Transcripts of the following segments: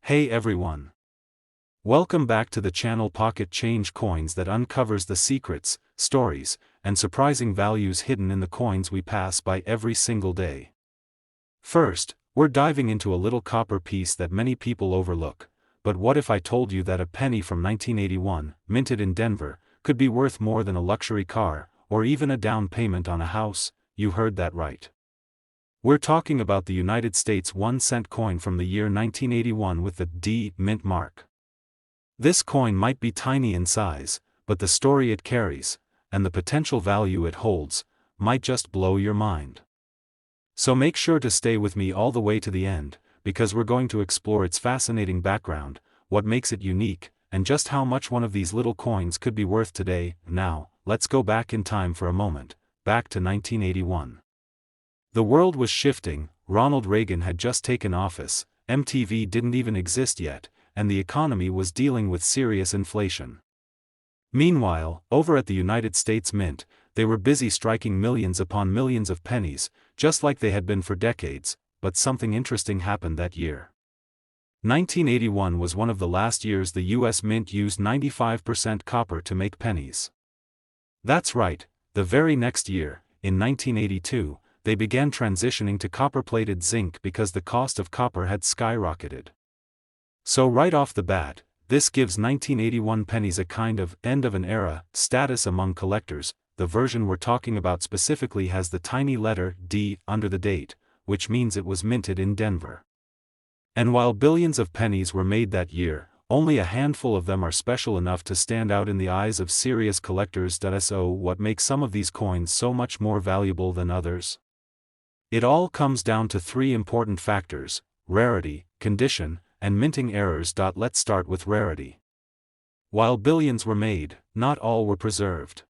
Hey everyone! Welcome back to the channel Pocket Change Coins that uncovers the secrets, stories, and surprising values hidden in the coins we pass by every single day. First, we're diving into a little copper piece that many people overlook. But what if I told you that a penny from 1981, minted in Denver, could be worth more than a luxury car, or even a down payment on a house? You heard that right. We're talking about the United States 1-cent coin from the year 1981 with the D mint mark. This coin might be tiny in size, but the story it carries, and the potential value it holds, might just blow your mind. So make sure to stay with me all the way to the end, because we're going to explore its fascinating background, what makes it unique, and just how much one of these little coins could be worth today. Now, let's go back in time for a moment, back to 1981. The world was shifting, Ronald Reagan had just taken office, MTV didn't even exist yet, and the economy was dealing with serious inflation. Meanwhile, over at the United States Mint, they were busy striking millions upon millions of pennies, just like they had been for decades, but something interesting happened that year. 1981 was one of the last years the US Mint used 95% copper to make pennies. That's right, the very next year, in 1982, they began transitioning to copper-plated zinc because the cost of copper had skyrocketed. So right off the bat, this gives 1981 pennies a kind of end of an era status among collectors. The version we're talking about specifically has the tiny letter D under the date, which means it was minted in Denver. And while billions of pennies were made that year, only a handful of them are special enough to stand out in the eyes of serious collectors. So what makes some of these coins so much more valuable than others? It all comes down to three important factors: rarity, condition, and minting errors. Let's start with rarity. While billions were made, not all were preserved.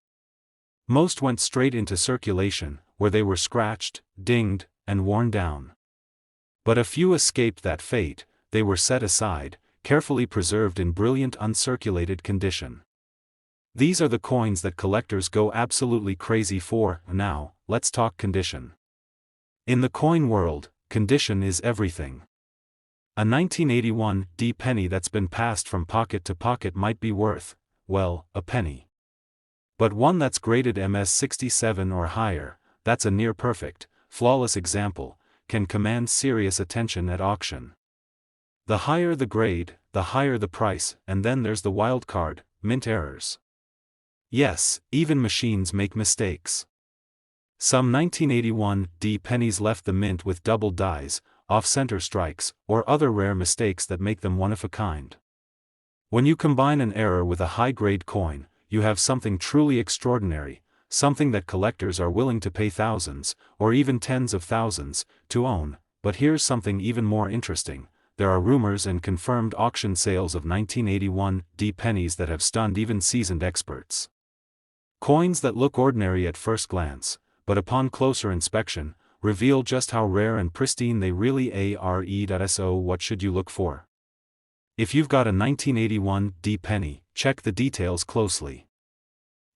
Most went straight into circulation, where they were scratched, dinged, and worn down. But a few escaped that fate. They were set aside, carefully preserved in brilliant uncirculated condition. These are the coins that collectors go absolutely crazy for. Now, let's talk condition. In the coin world, condition is everything. A 1981 D penny that's been passed from pocket to pocket might be worth, well, a penny. But one that's graded MS67 or higher, that's a near-perfect, flawless example, can command serious attention at auction. The higher the grade, the higher the price, and then there's the wild card, mint errors. Yes, even machines make mistakes. Some 1981 D pennies left the mint with double dies, off-center strikes, or other rare mistakes that make them one of a kind. When you combine an error with a high-grade coin, you have something truly extraordinary, something that collectors are willing to pay thousands, or even tens of thousands, to own. But here's something even more interesting: there are rumors and confirmed auction sales of 1981 D pennies that have stunned even seasoned experts. Coins that look ordinary at first glance, but upon closer inspection, reveal just how rare and pristine they really are. So what should you look for? If you've got a 1981 D penny, check the details closely.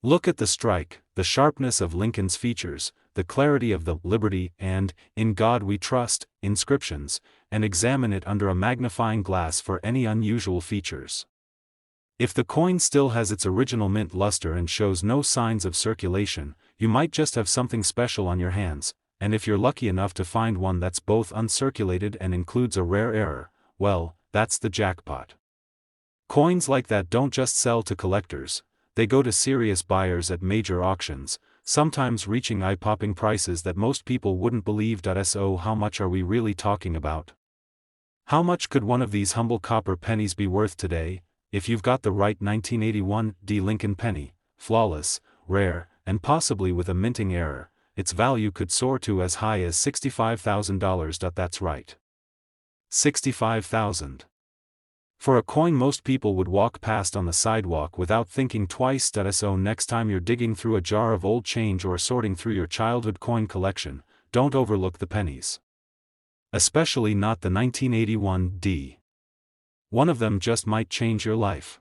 Look at the strike, the sharpness of Lincoln's features, the clarity of the Liberty and "In God We Trust" inscriptions, and examine it under a magnifying glass for any unusual features. If the coin still has its original mint luster and shows no signs of circulation, you might just have something special on your hands, and if you're lucky enough to find one that's both uncirculated and includes a rare error, well, that's the jackpot. Coins like that don't just sell to collectors, they go to serious buyers at major auctions, sometimes reaching eye-popping prices that most people wouldn't believe. So how much are we really talking about? How much could one of these humble copper pennies be worth today? If you've got the right 1981 D Lincoln penny, flawless, rare, and possibly with a minting error, its value could soar to as high as $65,000. That's right. $65,000. For a coin most people would walk past on the sidewalk without thinking twice. So next time you're digging through a jar of old change or sorting through your childhood coin collection, don't overlook the pennies. Especially not the 1981 D. One of them just might change your life.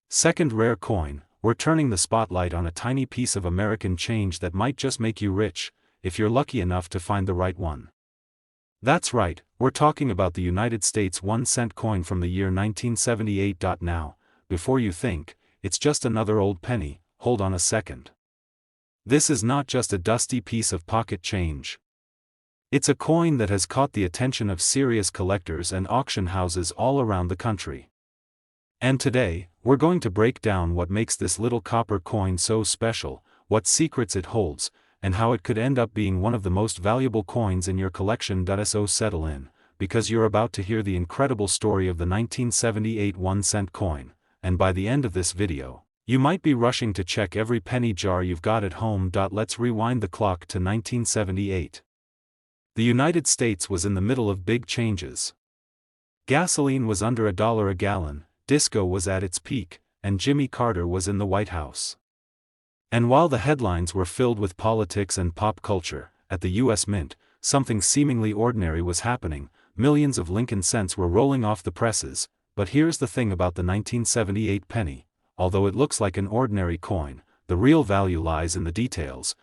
Second rare coin, we're turning the spotlight on a tiny piece of American change that might just make you rich, if you're lucky enough to find the right one. That's right, we're talking about the United States 1-cent coin from the year 1978. Now, before you think, it's just another old penny, hold on a second. This is not just a dusty piece of pocket change. It's a coin that has caught the attention of serious collectors and auction houses all around the country. And today, we're going to break down what makes this little copper coin so special, what secrets it holds, and how it could end up being one of the most valuable coins in your collection. So settle in, because you're about to hear the incredible story of the 1978 1-cent coin, and by the end of this video, you might be rushing to check every penny jar you've got at home. Let's rewind the clock to 1978. The United States was in the middle of big changes. Gasoline was under $1 a gallon, disco was at its peak, and Jimmy Carter was in the White House. And while the headlines were filled with politics and pop culture, at the U.S. Mint, something seemingly ordinary was happening. Millions of Lincoln cents were rolling off the presses. But here's the thing about the 1978 penny: although it looks like an ordinary coin, the real value lies in the details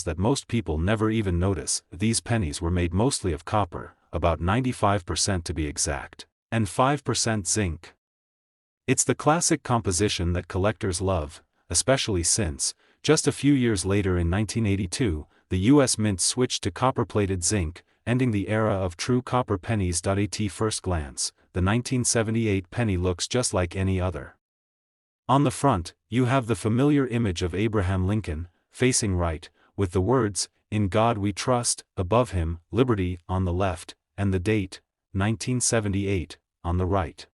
that most people never even notice. These pennies were made mostly of copper, about 95% to be exact, and 5% zinc. It's the classic composition that collectors love, especially since, just a few years later in 1982, the U.S. Mint switched to copper-plated zinc, ending the era of true copper pennies. At first glance, the 1978 penny looks just like any other. On the front, you have the familiar image of Abraham Lincoln, facing right, with the words, "In God We Trust," above him, "Liberty," on the left, and the date, 1978, on the right.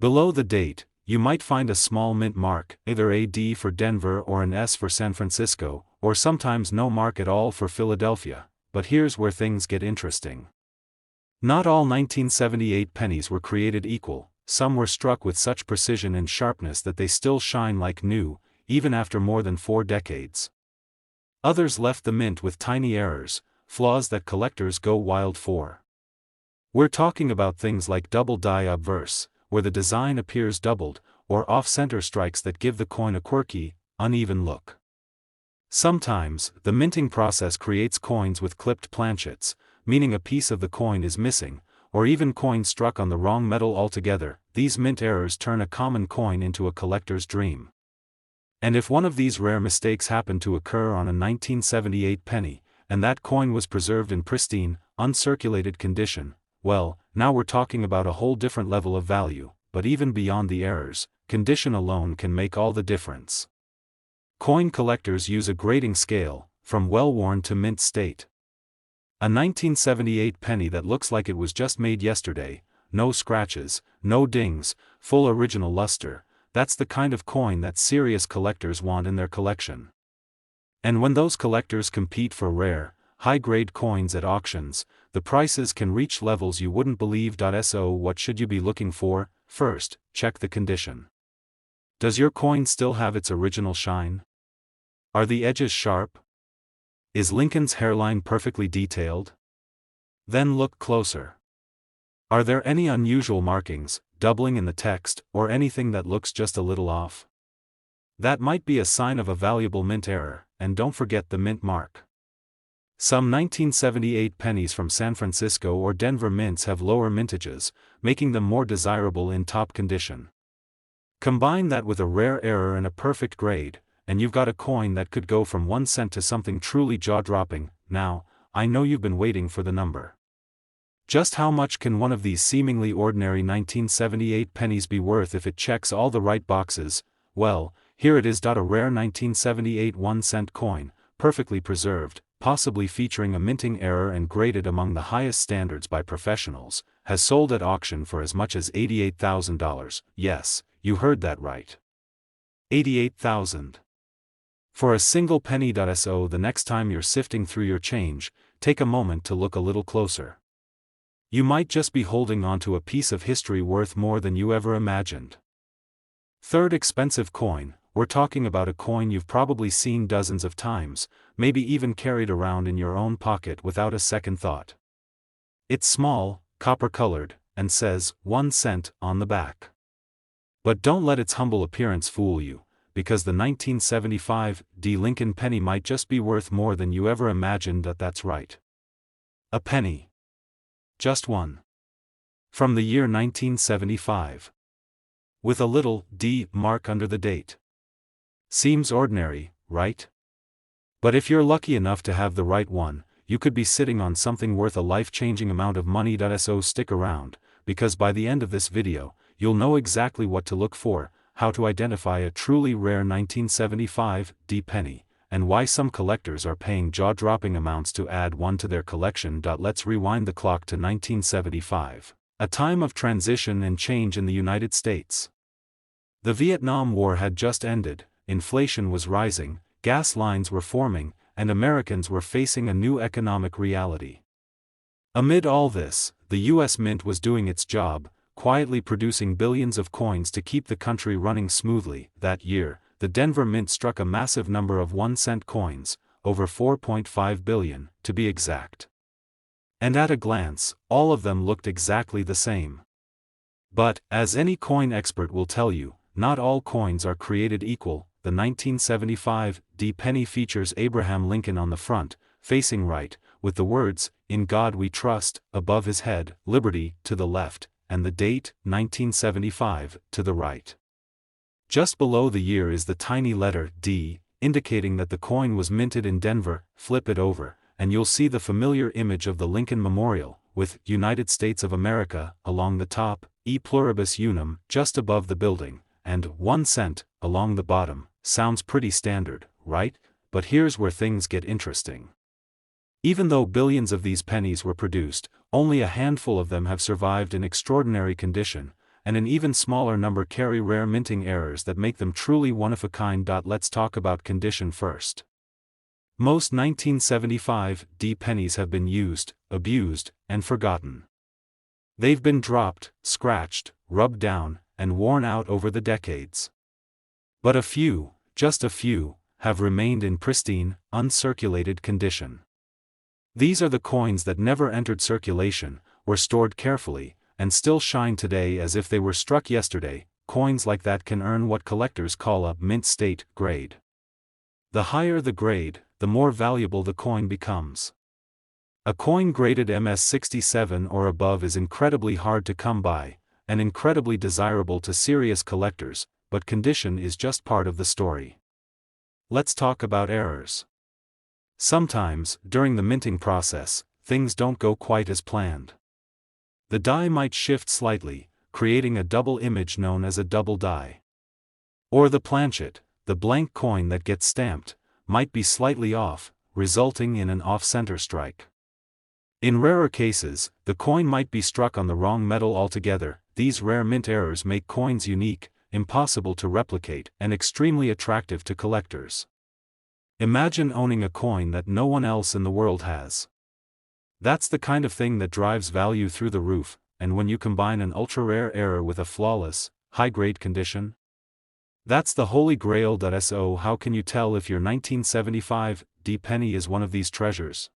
Below the date, you might find a small mint mark, either a D for Denver or an S for San Francisco, or sometimes no mark at all for Philadelphia. But here's where things get interesting. Not all 1978 pennies were created equal. Some were struck with such precision and sharpness that they still shine like new, even after more than 4 decades. Others left the mint with tiny errors, flaws that collectors go wild for. We're talking about things like double die obverse, where the design appears doubled, or off-center strikes that give the coin a quirky, uneven look. Sometimes, the minting process creates coins with clipped planchets, meaning a piece of the coin is missing, or even coins struck on the wrong metal altogether. These mint errors turn a common coin into a collector's dream. And if one of these rare mistakes happened to occur on a 1978 penny, and that coin was preserved in pristine, uncirculated condition, well, now we're talking about a whole different level of value. But even beyond the errors, condition alone can make all the difference. Coin collectors use a grading scale, from well-worn to mint state. A 1978 penny that looks like it was just made yesterday, no scratches, no dings, full original luster, that's the kind of coin that serious collectors want in their collection. And when those collectors compete for rare, high-grade coins at auctions, the prices can reach levels you wouldn't believe. So what should you be looking for? First, check the condition. Does your coin still have its original shine? Are the edges sharp? Is Lincoln's hairline perfectly detailed? Then look closer. Are there any unusual markings, doubling in the text, or anything that looks just a little off? That might be a sign of a valuable mint error, and don't forget the mint mark. Some 1978 pennies from San Francisco or Denver mints have lower mintages, making them more desirable in top condition. Combine that with a rare error and a perfect grade, and you've got a coin that could go from 1 cent to something truly jaw-dropping. Now, I know you've been waiting for the number. Just how much can one of these seemingly ordinary 1978 pennies be worth if it checks all the right boxes? Well, here it is. A rare 1978 1-cent coin, perfectly preserved, possibly featuring a minting error and graded among the highest standards by professionals, has sold at auction for as much as $88,000. Yes, you heard that right. $88,000. For a single penny. So the next time you're sifting through your change, take a moment to look a little closer. You might just be holding onto a piece of history worth more than you ever imagined. Third expensive coin. We're talking about a coin you've probably seen dozens of times, maybe even carried around in your own pocket without a second thought. It's small, copper-colored, and says, 1 cent, on the back. But don't let its humble appearance fool you, because the 1975 Lincoln penny might just be worth more than you ever imagined. That's right. A penny. Just one. From the year 1975. With a little D mark under the date. Seems ordinary, right? But if you're lucky enough to have the right one, you could be sitting on something worth a life-changing amount of money. So stick around, because by the end of this video, you'll know exactly what to look for, how to identify a truly rare 1975 D penny, and why some collectors are paying jaw-dropping amounts to add one to their collection. Let's rewind the clock to 1975, a time of transition and change in the United States. The Vietnam War had just ended, inflation was rising, gas lines were forming, and Americans were facing a new economic reality. Amid all this, the U.S. Mint was doing its job, quietly producing billions of coins to keep the country running smoothly. That year, the Denver Mint struck a massive number of 1-cent coins, over 4.5 billion, to be exact. And at a glance, all of them looked exactly the same. But, as any coin expert will tell you, not all coins are created equal. The 1975 D penny features Abraham Lincoln on the front, facing right, with the words, "In God We Trust," above his head, "Liberty," to the left, and the date, 1975, to the right. Just below the year is the tiny letter D, indicating that the coin was minted in Denver. Flip it over, and you'll see the familiar image of the Lincoln Memorial, with "United States of America" along the top, "E Pluribus Unum" just above the building, and "1 cent" along the bottom. Sounds pretty standard, right? But here's where things get interesting. Even though billions of these pennies were produced, only a handful of them have survived in extraordinary condition, and an even smaller number carry rare minting errors that make them truly one-of-a-kind. Let's talk about condition first. Most 1975 D pennies have been used, abused, and forgotten. They've been dropped, scratched, rubbed down, and worn out over the decades. But a few, just a few, have remained in pristine, uncirculated condition. These are the coins that never entered circulation, were stored carefully, and still shine today as if they were struck yesterday. Coins like that can earn what collectors call a mint state grade. The higher the grade, the more valuable the coin becomes. A coin graded MS-67 or above is incredibly hard to come by, and incredibly desirable to serious collectors, but condition is just part of the story. Let's talk about errors. Sometimes, during the minting process, things don't go quite as planned. The die might shift slightly, creating a double image known as a double die. Or the planchet, the blank coin that gets stamped, might be slightly off, resulting in an off-center strike. In rarer cases, the coin might be struck on the wrong metal altogether. These rare mint errors make coins unique, impossible to replicate, and extremely attractive to collectors. Imagine owning a coin that no one else in the world has. That's the kind of thing that drives value through the roof, and when you combine an ultra-rare error with a flawless, high-grade condition, that's the holy grail. So how can you tell if your 1975 D penny is one of these treasures?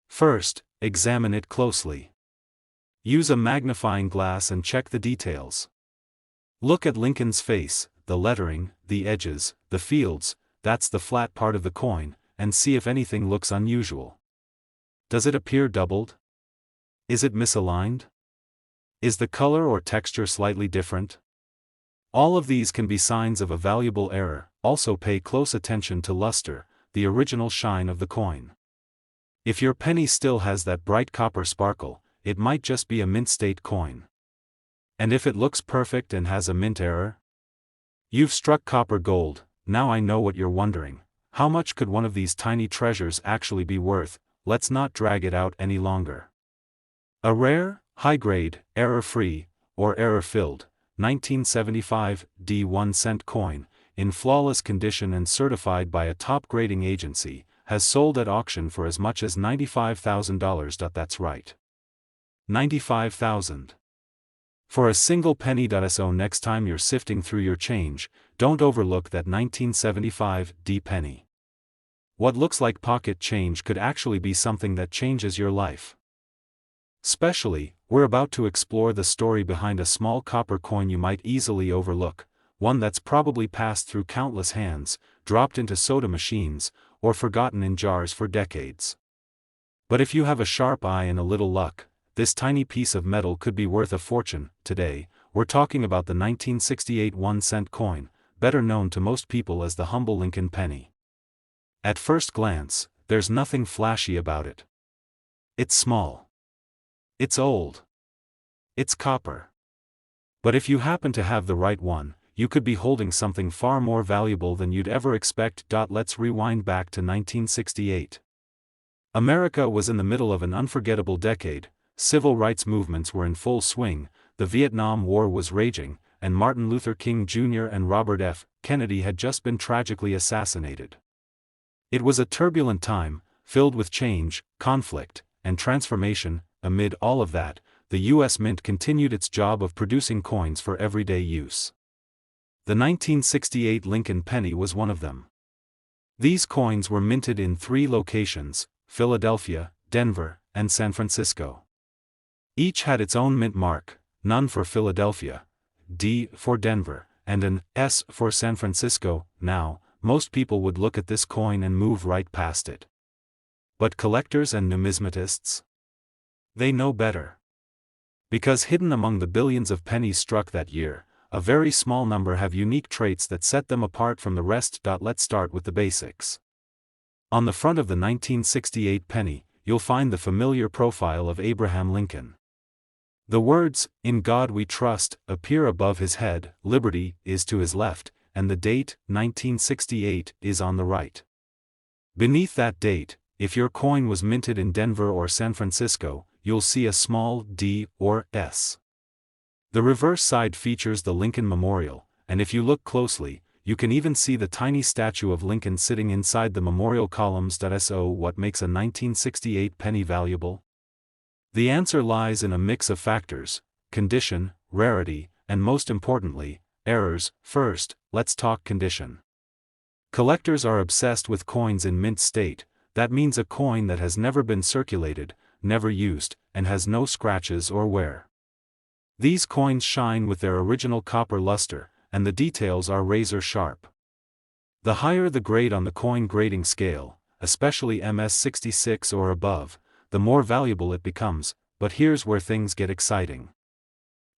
First, examine it closely. Use a magnifying glass and check the details. Look at Lincoln's face, the lettering, the edges, the fields, that's the flat part of the coin, and see if anything looks unusual. Does it appear doubled? Is it misaligned? Is the color or texture slightly different? All of these can be signs of a valuable error. Also pay close attention to luster, the original shine of the coin. If your penny still has that bright copper sparkle, it might just be a mint state coin. And if it looks perfect and has a mint error? You've struck copper gold. Now I know what you're wondering. How much could one of these tiny treasures actually be worth? Let's not drag it out any longer. A rare, high-grade, error-free, or error-filled, 1975 D 1-cent coin, in flawless condition and certified by a top grading agency, has sold at auction for as much as $95,000. That's right. $95,000. For a single penny. So next time you're sifting through your change, don't overlook that 1975 D penny. What looks like pocket change could actually be something that changes your life. Especially, we're about to explore the story behind a small copper coin you might easily overlook, one that's probably passed through countless hands, dropped into soda machines, or forgotten in jars for decades. But if you have a sharp eye and a little luck, this tiny piece of metal could be worth a fortune. Today, we're talking about the 1968 1-cent coin, better known to most people as the humble Lincoln penny. At first glance, there's nothing flashy about it. It's small. It's old. It's copper. But if you happen to have the right one, you could be holding something far more valuable than you'd ever expect. Let's rewind back to 1968. America was in the middle of an unforgettable decade. Civil rights movements were in full swing, the Vietnam War was raging, and Martin Luther King Jr. and Robert F. Kennedy had just been tragically assassinated. It was a turbulent time, filled with change, conflict, and transformation. Amid all of that, the U.S. Mint continued its job of producing coins for everyday use. The 1968 Lincoln penny was one of them. These coins were minted in 3 locations: Philadelphia, Denver, and San Francisco. Each had its own mint mark, none for Philadelphia, D for Denver, and an S for San Francisco. Now, most people would look at this coin and move right past it. But collectors and numismatists? They know better. Because hidden among the billions of pennies struck that year, a very small number have unique traits that set them apart from the rest. Let's start with the basics. On the front of the 1968 penny, you'll find the familiar profile of Abraham Lincoln. The words, "In God We Trust," appear above his head, "Liberty" is to his left, and the date, 1968, is on the right. Beneath that date, if your coin was minted in Denver or San Francisco, you'll see a small D or S. The reverse side features the Lincoln Memorial, and if you look closely, you can even see the tiny statue of Lincoln sitting inside the memorial columns. So what makes a 1968 penny valuable? The answer lies in a mix of factors: condition, rarity, and most importantly, errors. First, let's talk condition. Collectors are obsessed with coins in mint state. That means a coin that has never been circulated, never used, and has no scratches or wear. These coins shine with their original copper luster, and the details are razor sharp. The higher the grade on the coin grading scale, especially MS66 or above, the more valuable it becomes. But here's where things get exciting.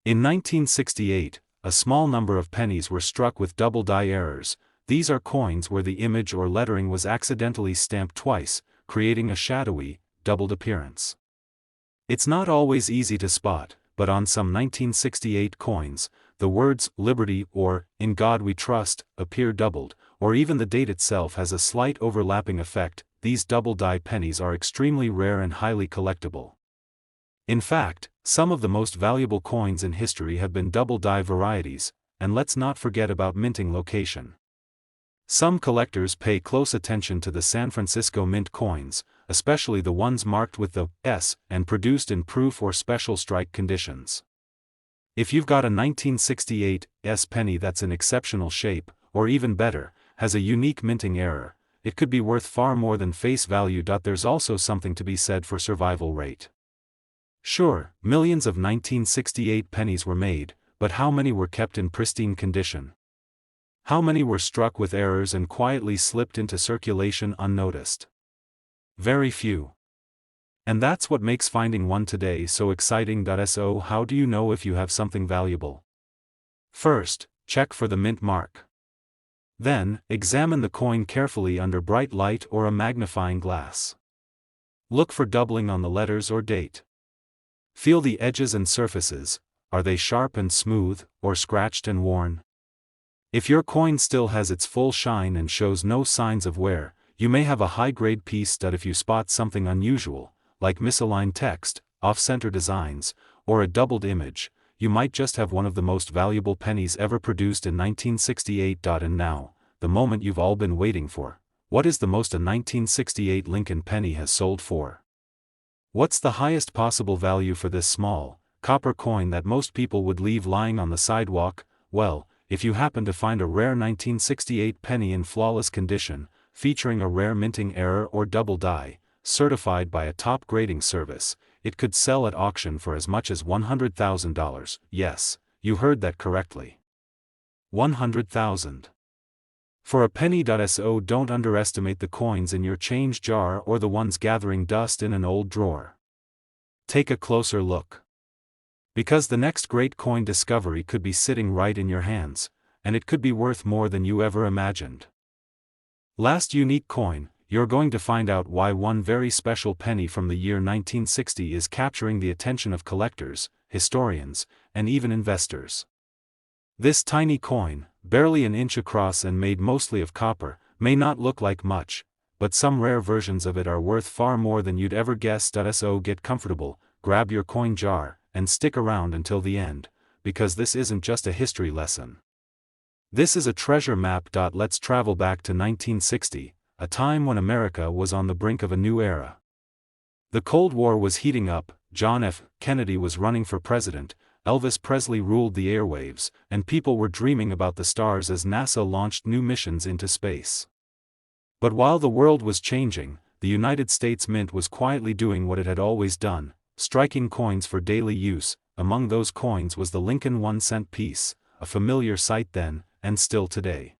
In 1968, a small number of pennies were struck with double die errors. These are coins where the image or lettering was accidentally stamped twice, creating a shadowy, doubled appearance. It's not always easy to spot, but on some 1968 coins, the words "Liberty" or "In God We Trust" appear doubled, or even the date itself has a slight overlapping effect. These double-die pennies are extremely rare and highly collectible. In fact, some of the most valuable coins in history have been double-die varieties, and let's not forget about minting location. Some collectors pay close attention to the San Francisco Mint coins, especially the ones marked with the S and produced in proof or special strike conditions. If you've got a 1968 S penny that's in exceptional shape, or even better, has a unique minting error, it could be worth far more than face value. There's also something to be said for survival rate. Sure, millions of 1968 pennies were made, but how many were kept in pristine condition? How many were struck with errors and quietly slipped into circulation unnoticed? Very few. And that's what makes finding one today so exciting. So how do you know if you have something valuable? First, check for the mint mark. Then, examine the coin carefully under bright light or a magnifying glass. Look for doubling on the letters or date. Feel the edges and surfaces. Are they sharp and smooth, or scratched and worn? If your coin still has its full shine and shows no signs of wear, you may have a high-grade piece. If you spot something unusual, like misaligned text, off-center designs, or a doubled image, you might just have one of the most valuable pennies ever produced in 1968. And now, the moment you've all been waiting for. What is the most a 1968 Lincoln penny has sold for? What's the highest possible value for this small, copper coin that most people would leave lying on the sidewalk? Well, if you happen to find a rare 1968 penny in flawless condition, featuring a rare minting error or double die, certified by a top grading service, it could sell at auction for as much as $100,000. Yes, you heard that correctly. $100,000. For a penny. So don't underestimate the coins in your change jar or the ones gathering dust in an old drawer. Take a closer look. Because the next great coin discovery could be sitting right in your hands, and it could be worth more than you ever imagined. Last unique coin, you're going to find out why one very special penny from the year 1960 is capturing the attention of collectors, historians, and even investors. This tiny coin, barely an inch across and made mostly of copper, may not look like much, but some rare versions of it are worth far more than you'd ever guess. So get comfortable, grab your coin jar, and stick around until the end, because this isn't just a history lesson. This is a treasure map. Let's travel back to 1960, a time when America was on the brink of a new era. The Cold War was heating up, John F. Kennedy was running for president, Elvis Presley ruled the airwaves, and people were dreaming about the stars as NASA launched new missions into space. But while the world was changing, the United States Mint was quietly doing what it had always done, striking coins for daily use. Among those coins was the Lincoln 1-cent piece, a familiar sight then, and still today.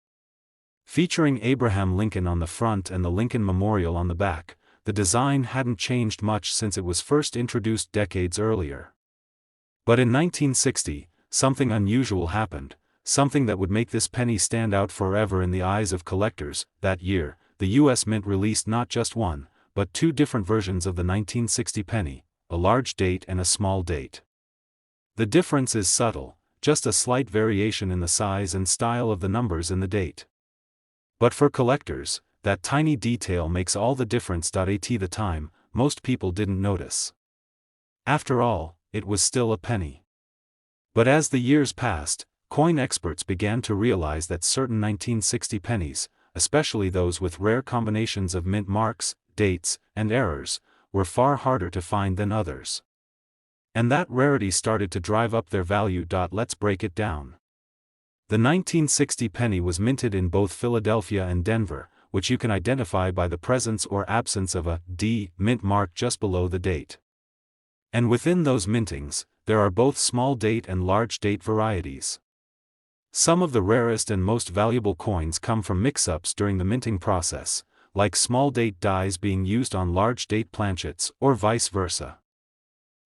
Featuring Abraham Lincoln on the front and the Lincoln Memorial on the back, the design hadn't changed much since it was first introduced decades earlier. But in 1960, something unusual happened, something that would make this penny stand out forever in the eyes of collectors. That year, the U.S. Mint released not just one, but two different versions of the 1960 penny, a large date and a small date. The difference is subtle, just a slight variation in the size and style of the numbers in the date. But for collectors, that tiny detail makes all the difference. At the time, most people didn't notice. After all, it was still a penny. But as the years passed, coin experts began to realize that certain 1960 pennies, especially those with rare combinations of mint marks, dates, and errors, were far harder to find than others. And that rarity started to drive up their value. Let's break it down. The 1960 penny was minted in both Philadelphia and Denver, which you can identify by the presence or absence of a D mint mark just below the date. And within those mintings, there are both small date and large date varieties. Some of the rarest and most valuable coins come from mix-ups during the minting process, like small date dies being used on large date planchets or vice versa.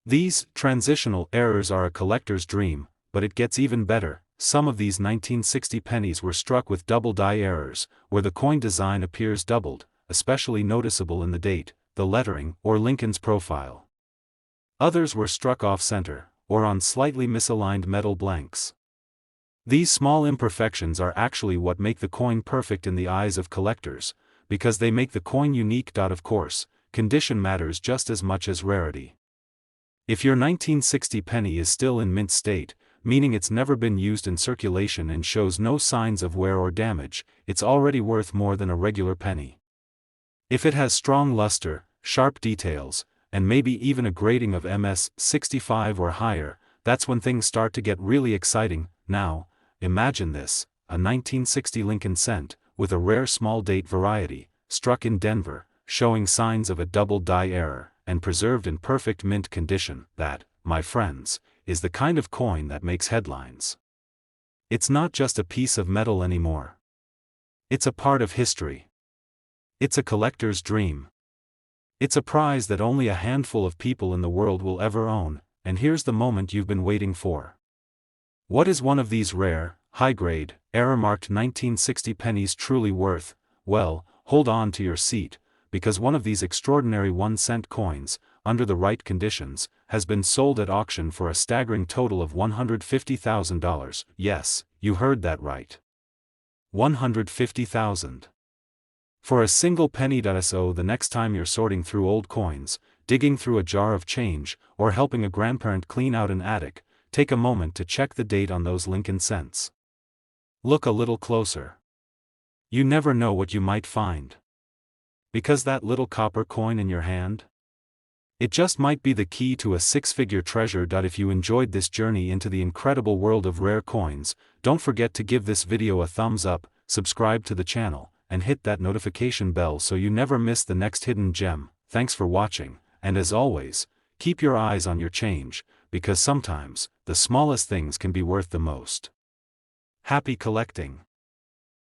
These transitional errors are a collector's dream, but it gets even better. Some of these 1960 pennies were struck with double die errors, where the coin design appears doubled, especially noticeable in the date, the lettering, or Lincoln's profile. Others were struck off-center, or on slightly misaligned metal blanks. These small imperfections are actually what make the coin perfect in the eyes of collectors, because they make the coin unique. Of course, condition matters just as much as rarity. If your 1960 penny is still in mint state, meaning it's never been used in circulation and shows no signs of wear or damage, it's already worth more than a regular penny. If it has strong luster, sharp details, and maybe even a grading of MS 65 or higher, that's when things start to get really exciting. Now, imagine this, a 1960 Lincoln cent, with a rare small date variety, struck in Denver, showing signs of a double die error, and preserved in perfect mint condition. That, my friends, is the kind of coin that makes headlines. It's not just a piece of metal anymore. It's a part of history. It's a collector's dream. It's a prize that only a handful of people in the world will ever own, and here's the moment you've been waiting for. What is one of these rare, high-grade, error-marked 1960 pennies truly worth? Well, hold on to your seat, because one of these extraordinary 1-cent coins, under the right conditions, has been sold at auction for a staggering total of $150,000. Yes, you heard that right. $150,000. For a single penny. So the next time you're sorting through old coins, digging through a jar of change, or helping a grandparent clean out an attic, take a moment to check the date on those Lincoln cents. Look a little closer. You never know what you might find. Because that little copper coin in your hand? It just might be the key to a six-figure treasure. If you enjoyed this journey into the incredible world of rare coins, don't forget to give this video a thumbs up, subscribe to the channel, and hit that notification bell so you never miss the next hidden gem. Thanks for watching, and as always, keep your eyes on your change, because sometimes, the smallest things can be worth the most. Happy collecting!